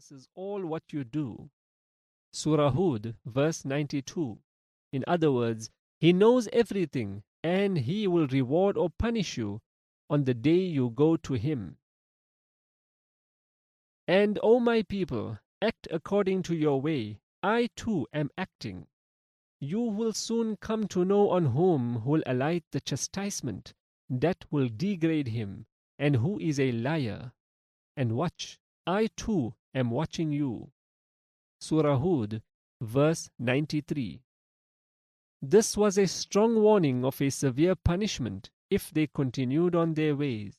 encompasses all what you do. Surah Hud, verse 92. In other words, He knows everything, and He will reward or punish you on the day you go to Him. And, O my people, act according to your way. I too am acting. You will soon come to know on whom will alight the chastisement that will degrade him, and who is a liar. And watch, I too am watching you. Surah Hud, verse 93. This was a strong warning of a severe punishment if they continued on their ways.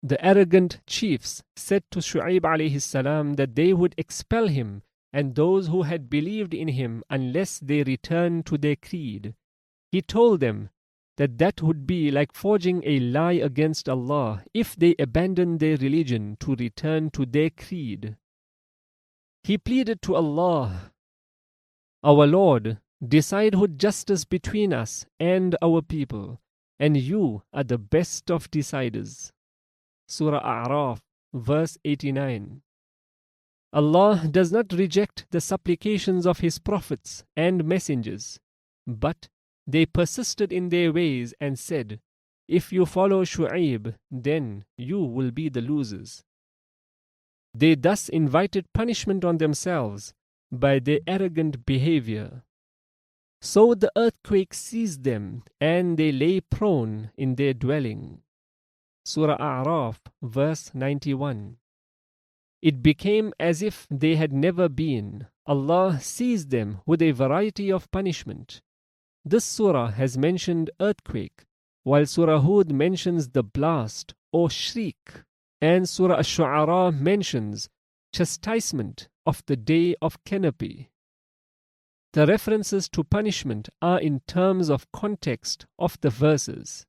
The arrogant chiefs said to Shoaib Alaihissalam that they would expel him and those who had believed in him unless they returned to their creed. He told them that that would be like forging a lie against Allah if they abandoned their religion to return to their creed. He pleaded to Allah, Our Lord, decide with justice between us and our people, and you are the best of deciders. Surah A'raf, verse 89. Allah does not reject the supplications of His prophets and messengers, but they persisted in their ways and said, If you follow Shoaib, then you will be the losers. They thus invited punishment on themselves by their arrogant behavior. So the earthquake seized them, and they lay prone in their dwelling. Surah A'raf, verse 91. It became as if they had never been. Allah seized them with a variety of punishment. This surah has mentioned earthquake, while Surah Hud mentions the blast or shriek, and Surah Ash-Shu'ara mentions chastisement of the day of canopy. The references to punishment are in terms of context of the verses.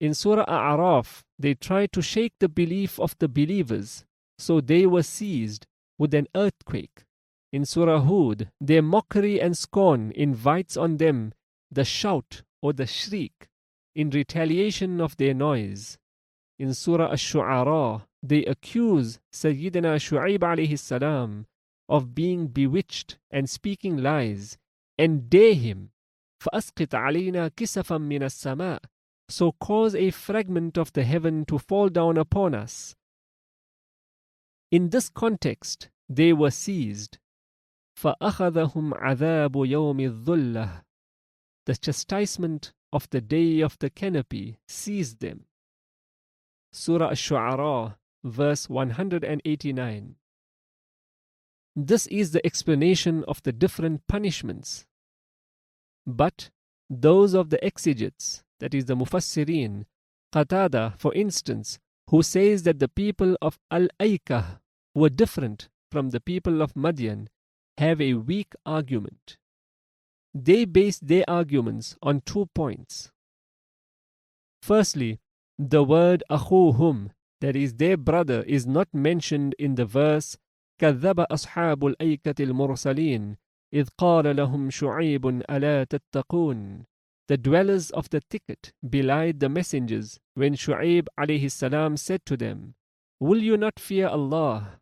In Surah A'raf, they tried to shake the belief of the believers, so they were seized with an earthquake. In Surah Hud, their mockery and scorn invites on them the shout or the shriek in retaliation of their noise. In Surah Ash-Shu'ara, they accuse Syedna Shoaib Alaihissalam of being bewitched and speaking lies, and dare him, فَأَسْقِطْ عَلَيْنَا كِسَفًا مِنَ السَّمَاءِ, so cause a fragment of the heaven to fall down upon us. In this context, they were seized. فَأَخَذَهُمْ عَذَابُ يَوْمِ الظُّلَّةِ, the chastisement of the day of the canopy seized them. Surah Ash-Shu'ara, verse 189. This is the explanation of the different punishments. But those of the exegetes, that is the Mufassirin, Qatada, for instance, who says that the people of Al-Aikah were different from the people of Madian, have a weak argument. They base their arguments on 2 points. Firstly, the word akhuhum, that is their brother, is not mentioned in the verse كذب أصحاب الأيكة المرسلين إذ قال لهم شعيب ألا تتقون. The dwellers of the thicket belied the messengers when Shoaib alayhi said to them, Will you not fear Allah?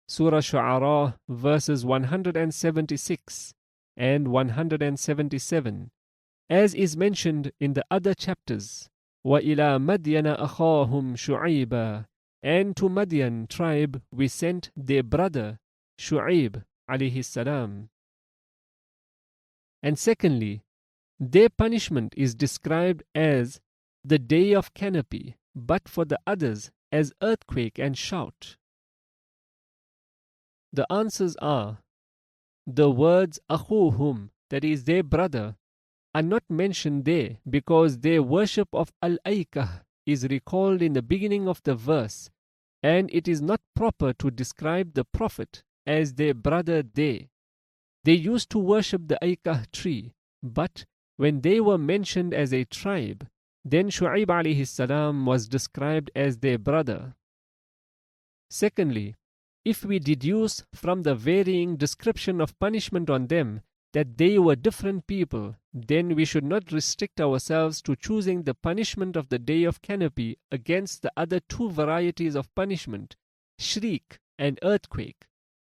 Surah Shu'ara, verses 176 and 177, as is mentioned in the other chapters. وَإِلَى مَدْيَنَ أَخَاهُمْ شُعَيْبًا, and to Madian tribe we sent their brother Shoaib alayhi salam. And secondly, their punishment is described as the day of canopy, but for the others as earthquake and shout. The answers are, the words akhuhum, that is their brother, are not mentioned there because their worship of Al-Aikah is recalled in the beginning of the verse, and it is not proper to describe the Prophet as their brother there. They used to worship the Aikah tree, but when they were mentioned as a tribe, then Shoaib alayhi salam was described as their brother. Secondly, if we deduce from the varying description of punishment on them that they were different people, then we should not restrict ourselves to choosing the punishment of the day of canopy against the other 2 varieties of punishment shriek, and earthquake.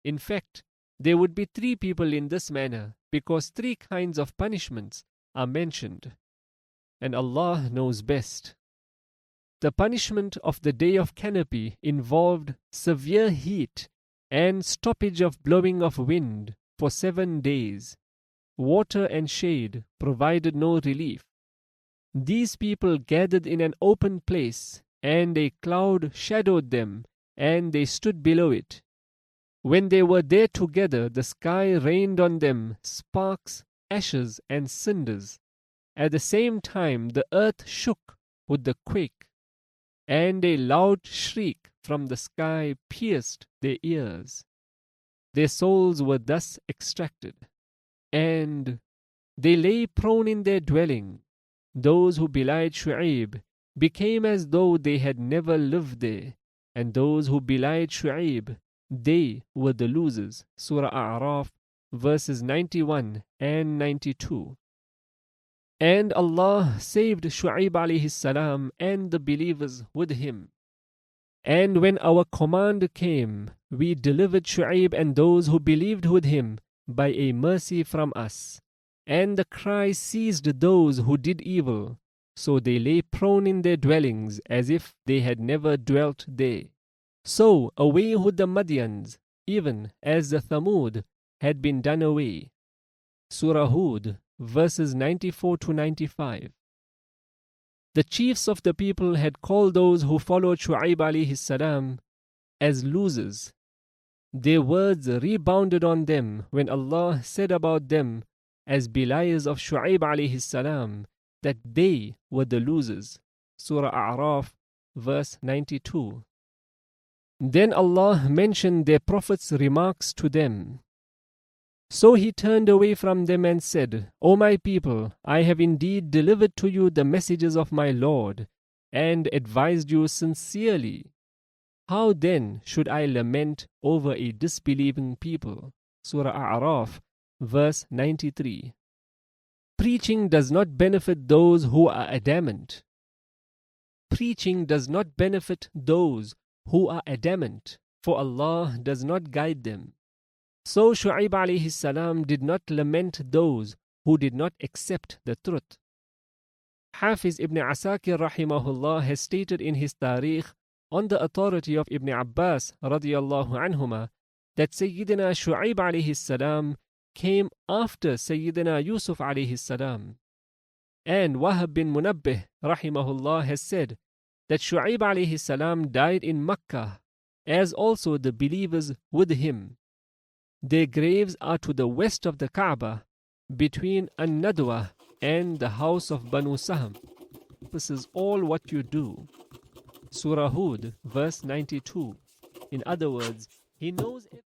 In fact, there would be 3 people in this manner because 3 kinds of punishments are mentioned. And Allah knows best. The punishment of the day of canopy involved severe heat and stoppage of blowing of wind for 7 days. Water and shade provided no relief. These people gathered in an open place, and a cloud shadowed them, and they stood below it. When they were there together, the sky rained on them sparks, ashes, and cinders. At the same time, the earth shook with the quake, and a loud shriek from the sky pierced their ears. Their souls were thus extracted, and they lay prone in their dwelling. Those who belied Shoaib became as though they had never lived there, and those who belied Shoaib, they were the losers. Surah A'raf, verses 91 and 92. And Allah saved Shoaib alayhi salam and the believers with him. And when our command came, we delivered Shoaib and those who believed with him by a mercy from us. And the cry seized those who did evil, so they lay prone in their dwellings as if they had never dwelt there. So away with the Madians, even as the Thamud had been done away. Surah Hud, verses 94 to 95. The chiefs of the people had called those who followed Shoaib alayhi salam as losers. Their words rebounded on them when Allah said about them as beliers of Shoaib alayhi salam that they were the losers. Surah A'raf, verse 92. Then Allah mentioned their Prophet's remarks to them. So he turned away from them and said, O my people, I have indeed delivered to you the messages of my Lord, and advised you sincerely. How then should I lament over a disbelieving people? Surah A'raf, verse 93. Preaching does not benefit those who are adamant. Preaching does not benefit those who are adamant, for Allah does not guide them. So Shoaib alayhi salam did not lament those who did not accept the truth. Hafiz ibn Asakir rahimahullah has stated in his Tarikh on the authority of Ibn Abbas radiyallahu anhuma that Sayyidina Shoaib alayhi salam came after Sayyidina Yusuf alayhi salam. And Wahab bin Munabbih rahimahullah has said that Shoaib alayhi salam died in Makkah, as also the believers with him. Their graves are to the west of the Kaaba, between An-Nadwa and the house of Banu Sahm. This is all what you do. Surah Hud, verse 92. In other words, he knows